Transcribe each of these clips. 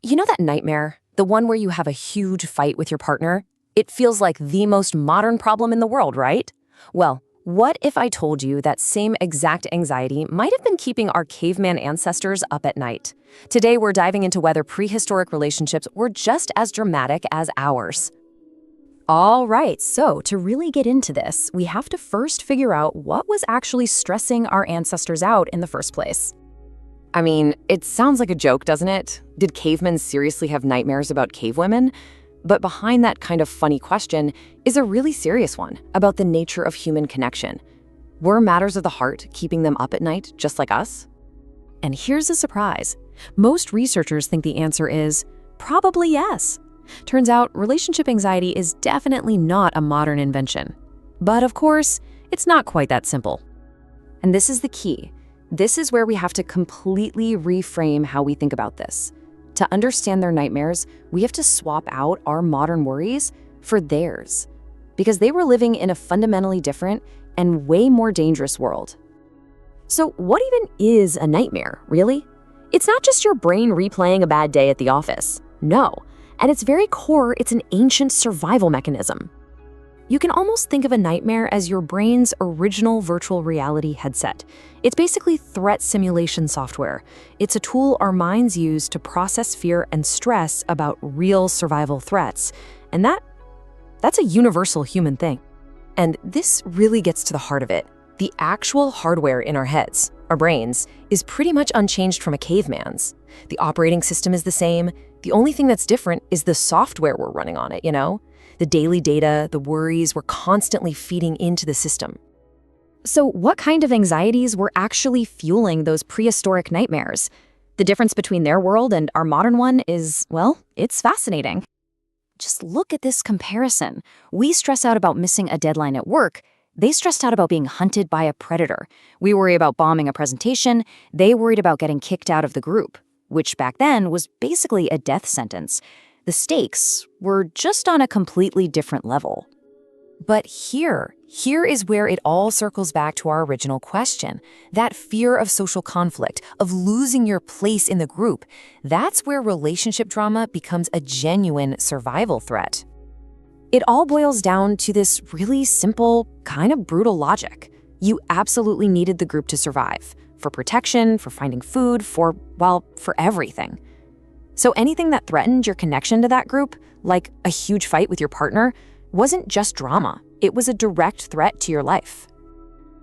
You know that nightmare? The one where you have a huge fight with your partner? It feels like the most modern problem in the world, right? Well, what if I told you that same exact anxiety might have been keeping our caveman ancestors up at night? Today, we're diving into whether prehistoric relationships were just as dramatic as ours. All right, so to really get into this, we have to first figure out what was actually stressing our ancestors out in the first place. I mean, it sounds like a joke, doesn't it? Did cavemen seriously have nightmares about cavewomen? But behind that kind of funny question is a really serious one about the nature of human connection. Were matters of the heart keeping them up at night, just like us? And here's a surprise. Most researchers think the answer is probably yes. Turns out relationship anxiety is definitely not a modern invention. But of course, it's not quite that simple. And this is the key. This is where we have to completely reframe how we think about this. To understand their nightmares, we have to swap out our modern worries for theirs, because they were living in a fundamentally different and way more dangerous world. So what even is a nightmare, really? It's not just your brain replaying a bad day at the office. No. At its very core, it's an ancient survival mechanism. You can almost think of a nightmare as your brain's original virtual reality headset. It's basically threat simulation software. It's a tool our minds use to process fear and stress about real survival threats. And that's a universal human thing. And this really gets to the heart of it. The actual hardware in our heads, our brains, is pretty much unchanged from a caveman's. The operating system is the same. The only thing that's different is the software we're running on it, The daily data, the worries we're constantly feeding into the system. So what kind of anxieties were actually fueling those prehistoric nightmares? The difference between their world and our modern one is, well, it's fascinating. Just look at this comparison. We stress out about missing a deadline at work. They stressed out about being hunted by a predator. We worry about bombing a presentation. They worried about getting kicked out of the group, which back then was basically a death sentence. The stakes were just on a completely different level. But here is where it all circles back to our original question. That fear of social conflict, of losing your place in the group, that's where relationship drama becomes a genuine survival threat. It all boils down to this really simple, kind of brutal logic. You absolutely needed the group to survive, for protection, for finding food, for everything. So anything that threatened your connection to that group, like a huge fight with your partner, wasn't just drama. It was a direct threat to your life.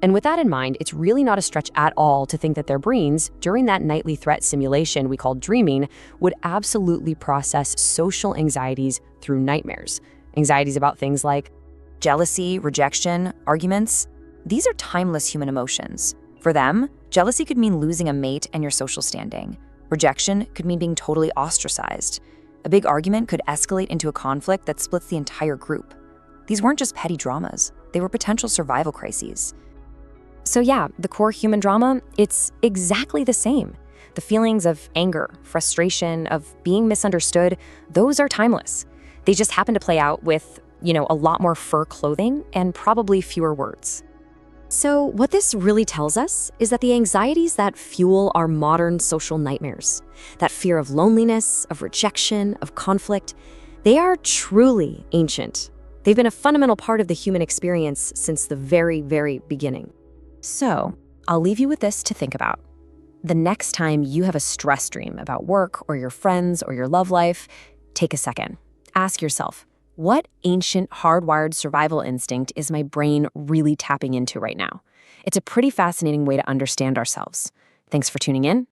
And with that in mind, it's really not a stretch at all to think that their brains, during that nightly threat simulation we called dreaming, would absolutely process social anxieties through nightmares. Anxieties about things like jealousy, rejection, arguments. These are timeless human emotions. For them, jealousy could mean losing a mate and your social standing. Rejection could mean being totally ostracized. A big argument could escalate into a conflict that splits the entire group. These weren't just petty dramas. They were potential survival crises. So yeah, the core human drama, it's exactly the same. The feelings of anger, frustration, of being misunderstood, those are timeless. They just happen to play out with, a lot more fur clothing and probably fewer words. So what this really tells us is that the anxieties that fuel our modern social nightmares, that fear of loneliness, of rejection, of conflict, they are truly ancient. They've been a fundamental part of the human experience since the very, very beginning. So I'll leave you with this to think about. The next time you have a stress dream about work or your friends or your love life, take a second. Ask yourself, what ancient hardwired survival instinct is my brain really tapping into right now? It's a pretty fascinating way to understand ourselves. Thanks for tuning in.